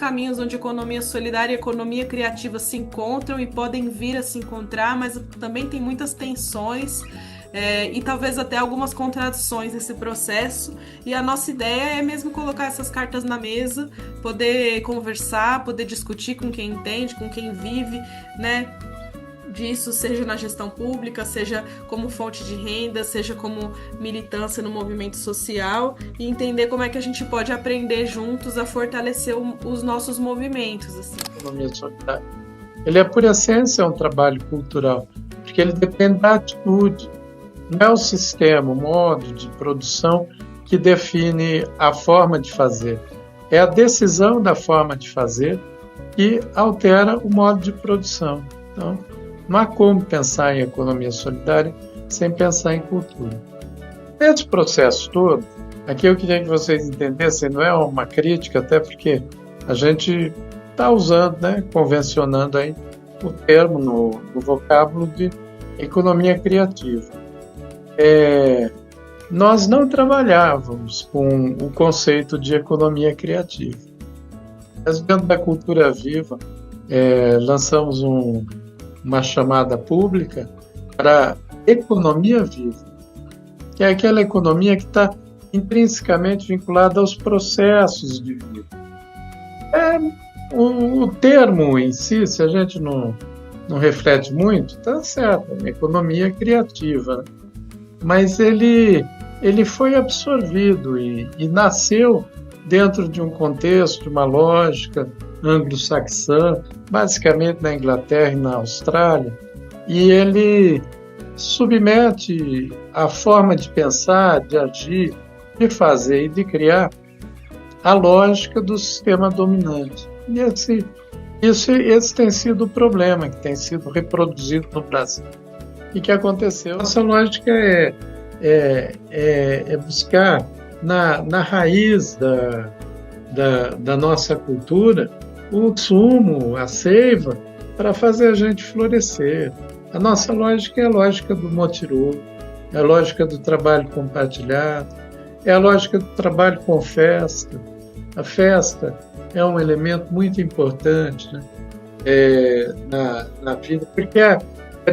caminhos onde economia solidária e economia criativa se encontram e podem vir a se encontrar, mas também tem muitas tensões e talvez até algumas contradições nesse processo. E a nossa ideia é mesmo colocar essas cartas na mesa, poder conversar, poder discutir com quem entende, com quem vive, né? Disso, seja na gestão pública, seja como fonte de renda, seja como militância no movimento social, e entender como é que a gente pode aprender juntos a fortalecer os nossos movimentos. Assim. Economia solidária. Ele é, por essência, um trabalho cultural, porque ele depende da atitude. Não é o sistema, o modo de produção que define a forma de fazer. É a decisão da forma de fazer que altera o modo de produção. Então, não há como pensar em economia solidária sem pensar em cultura. Nesse processo todo, aqui eu queria que vocês entendessem, não é uma crítica, até porque a gente está usando, né, convencionando aí o termo no vocábulo de economia criativa. Nós não trabalhávamos com o conceito de economia criativa. Mas dentro da Cultura Viva, lançamos uma chamada pública para economia viva, que é aquela economia que está intrinsecamente vinculada aos processos de vida. O termo em si, se a gente não reflete muito, está certo, é uma economia criativa, né? Mas ele foi absorvido e nasceu dentro de um contexto, de uma lógica anglo-saxã, basicamente na Inglaterra e na Austrália, e ele submete a forma de pensar, de agir, de fazer e de criar a lógica do sistema dominante. E esse tem sido o problema que tem sido reproduzido no Brasil. E que aconteceu? Essa lógica é buscar na raiz da nossa cultura o sumo, a seiva, para fazer a gente florescer. A nossa lógica é a lógica do motirô, é a lógica do trabalho compartilhado, é a lógica do trabalho com festa. A festa é um elemento muito importante, né, na vida, porque é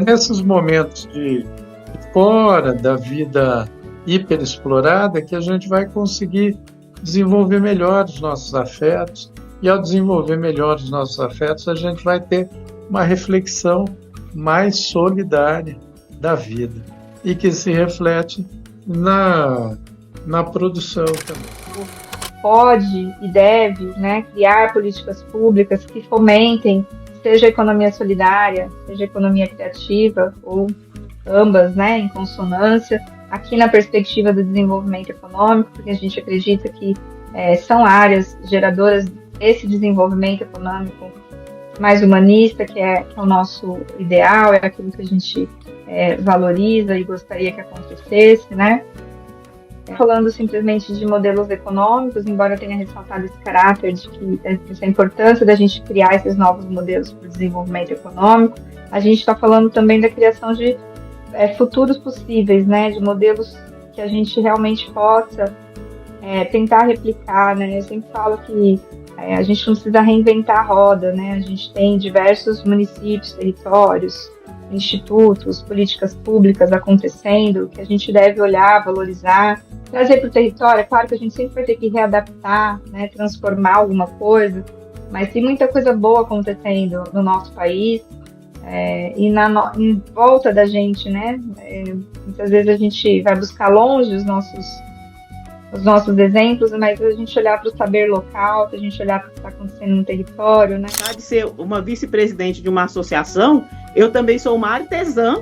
nesses momentos de fora da vida hiperexplorada que a gente vai conseguir desenvolver melhor os nossos afetos. E ao desenvolver melhor os nossos afetos, a gente vai ter uma reflexão mais solidária da vida e que se reflete na produção também. Pode e deve, né, criar políticas públicas que fomentem, seja a economia solidária, seja a economia criativa, ou ambas, né, em consonância, aqui na perspectiva do desenvolvimento econômico, porque a gente acredita que são áreas geradoras desse desenvolvimento econômico mais humanista, que é o nosso ideal, é aquilo que a gente valoriza e gostaria que acontecesse, né? Falando simplesmente de modelos econômicos, embora eu tenha ressaltado esse caráter de que essa importância da gente criar esses novos modelos para o desenvolvimento econômico, a gente está falando também da criação de futuros possíveis, né? De modelos que a gente realmente possa tentar replicar, né? Eu sempre falo que a gente não precisa reinventar a roda, né? A gente tem diversos municípios, territórios, institutos, políticas públicas acontecendo, que a gente deve olhar, valorizar, trazer para o território. É claro que a gente sempre vai ter que readaptar, né? Transformar alguma coisa, mas tem muita coisa boa acontecendo no nosso país e em volta da gente, né? Muitas vezes a gente vai buscar longe os nossos exemplos, mas a gente olhar para o saber local, a gente olhar para o que está acontecendo no território, né? Apesar de ser uma vice-presidente de uma associação, eu também sou uma artesã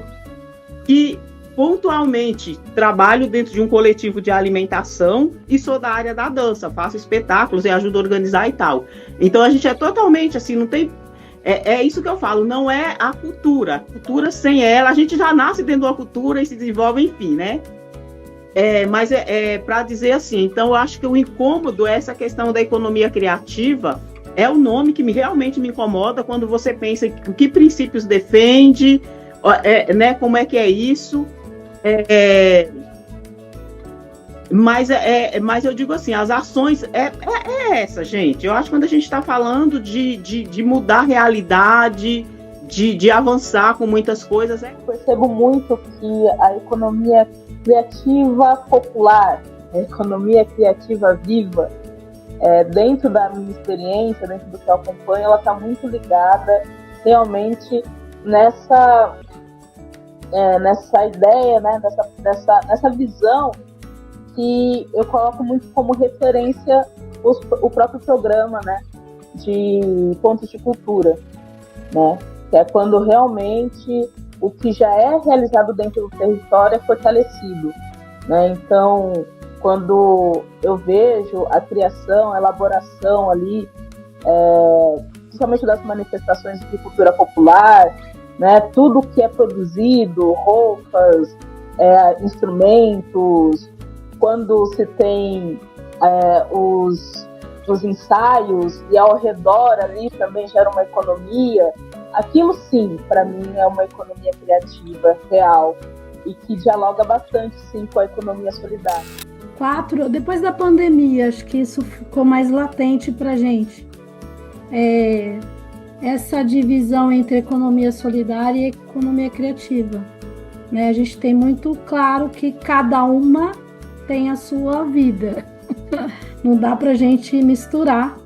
que pontualmente trabalho dentro de um coletivo de alimentação e sou da área da dança, faço espetáculos e ajudo a organizar e tal. Então a gente é totalmente assim, não tem... É isso que eu falo, não é a cultura. A cultura sem ela, a gente já nasce dentro de uma cultura e se desenvolve, enfim, né? Mas para dizer assim, então eu acho que o incômodo é essa questão da economia criativa, é o nome que realmente me incomoda quando você pensa em que princípios defende, né, como é que é isso. Mas eu digo assim, as ações é essa, gente. Eu acho que quando a gente está falando de mudar a realidade, de avançar com muitas coisas. Percebo muito que a economia criativa popular, a economia criativa viva, dentro da minha experiência, dentro do que eu acompanho, ela está muito ligada realmente nessa ideia, né, nessa visão que eu coloco muito como referência o próprio programa, né, de pontos de cultura, né, que é quando realmente o que já é realizado dentro do território é fortalecido, né. Então, quando eu vejo a criação, a elaboração ali, principalmente das manifestações de cultura popular, né, tudo que é produzido, roupas, instrumentos, quando se tem os ensaios e ao redor ali também gera uma economia, aquilo sim, para mim, é uma economia criativa real e que dialoga bastante sim com a economia solidária. Depois da pandemia, acho que isso ficou mais latente para a gente. Essa divisão entre economia solidária e economia criativa, né? A gente tem muito claro que cada uma tem a sua vida. Não dá para a gente misturar,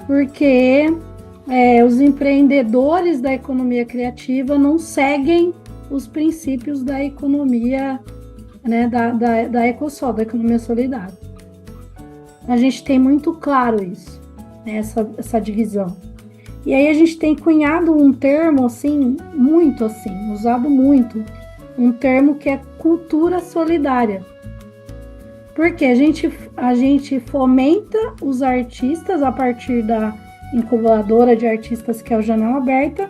porque os empreendedores da economia criativa não seguem os princípios da economia, né, da Ecosol, da economia solidária. A gente tem muito claro isso, né, essa divisão. E aí a gente tem cunhado um termo, assim, muito assim, usado muito, um termo que é cultura solidária. Porque a gente fomenta os artistas a partir da incubadora de artistas, que é o Janela Aberta,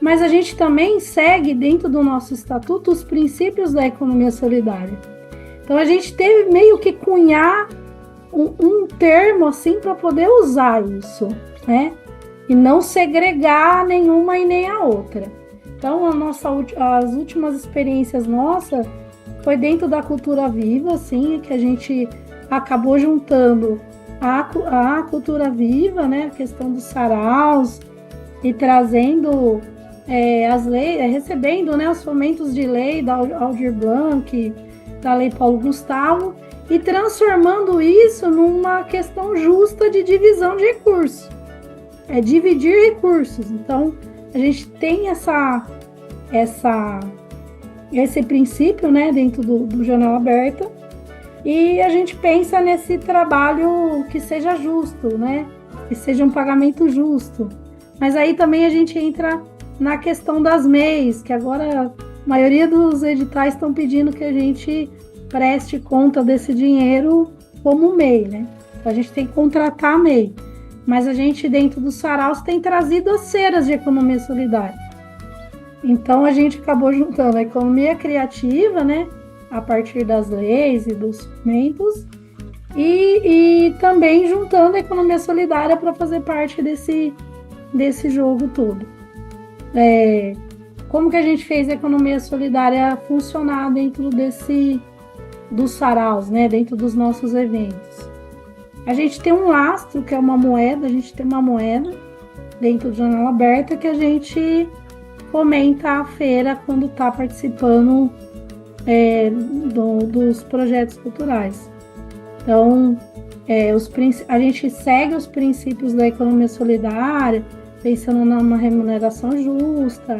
mas a gente também segue dentro do nosso estatuto os princípios da economia solidária. Então a gente teve meio que cunhar um termo assim para poder usar isso, né? E não segregar nenhuma e nem a outra. Então as últimas experiências nossas foi dentro da cultura viva, assim, que a gente acabou juntando a cultura viva, né, a questão dos saraus, e trazendo as leis, recebendo, né, os fomentos de lei da Aldir Blanc, da Lei Paulo Gustavo, e transformando isso numa questão justa de divisão de recursos. Dividir recursos. Então, a gente tem esse princípio, né, dentro do Janela Aberta, e a gente pensa nesse trabalho que seja justo, né, que seja um pagamento justo. Mas aí também a gente entra na questão das MEIs, que agora a maioria dos editais estão pedindo que a gente preste conta desse dinheiro como MEI, né? Então a gente tem que contratar a MEI. Mas a gente, dentro dos saraus, tem trazido as ceras de economia solidária. Então a gente acabou juntando a economia criativa, né, a partir das leis e dos fomentos, e também juntando a economia solidária para fazer parte desse jogo todo. Como que a gente fez a economia solidária funcionar dentro dos saraus, né, dentro dos nossos eventos? A gente tem um lastro, que é uma moeda, dentro do Janela Aberta, que a gente fomenta a feira quando está participando dos projetos culturais. Então, a gente segue os princípios da economia solidária, pensando numa remuneração justa,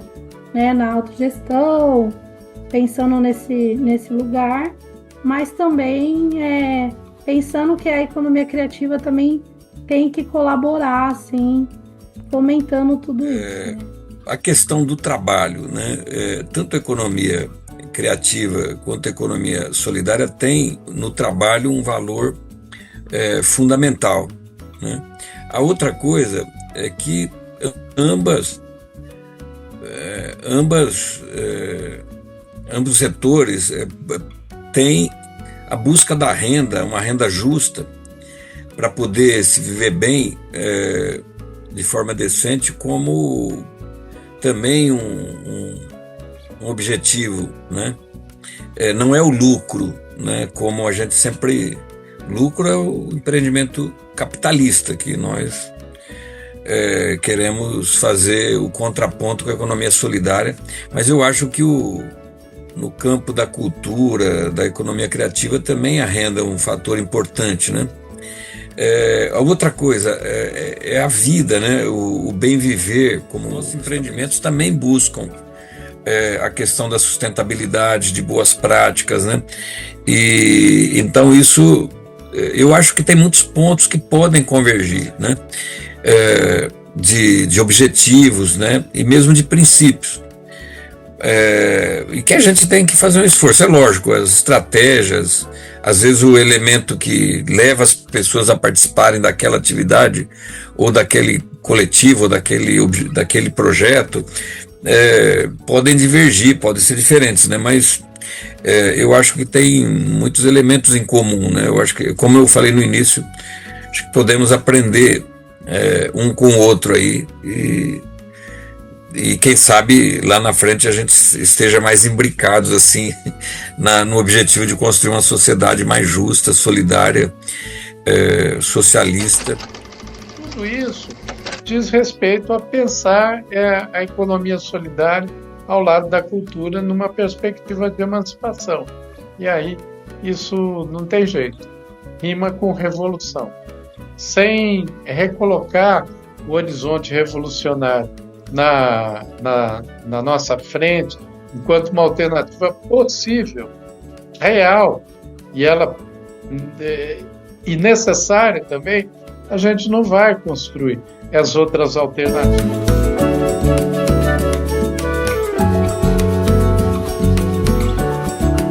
né, na autogestão, pensando nesse lugar, mas também pensando que a economia criativa também tem que colaborar, assim, fomentando tudo isso. Né? A questão do trabalho, né? Tanto a economia criativa quanto a economia solidária tem no trabalho um valor fundamental, né? A outra coisa é que ambos setores têm a busca da renda, uma renda justa, para poder se viver bem de forma decente, como também um objetivo, né? Não é o lucro, né, como a gente sempre lucro é o empreendimento capitalista, que nós queremos fazer o contraponto com a economia solidária, mas eu acho que no campo da cultura, da economia criativa, também a renda é um fator importante, né? A outra coisa é a vida, né? O bem viver, como os empreendimentos também buscam a questão da sustentabilidade, de boas práticas, né? E então isso, eu acho que tem muitos pontos que podem convergir, né? De objetivos, né? E mesmo de princípios. E que a gente tem que fazer um esforço, é lógico, as estratégias, às vezes o elemento que leva as pessoas a participarem daquela atividade, ou daquele coletivo, ou daquele projeto, podem divergir, podem ser diferentes, né? Mas eu acho que tem muitos elementos em comum, né? Eu acho que, como eu falei no início, acho que podemos aprender um com o outro aí, e quem sabe lá na frente a gente esteja mais imbricados assim no objetivo de construir uma sociedade mais justa, solidária, socialista. Tudo isso diz respeito a pensar a economia solidária ao lado da cultura numa perspectiva de emancipação. E aí isso não tem jeito, rima com revolução. Sem recolocar o horizonte revolucionário na nossa frente, enquanto uma alternativa possível, real, e necessária também, a gente não vai construir as outras alternativas.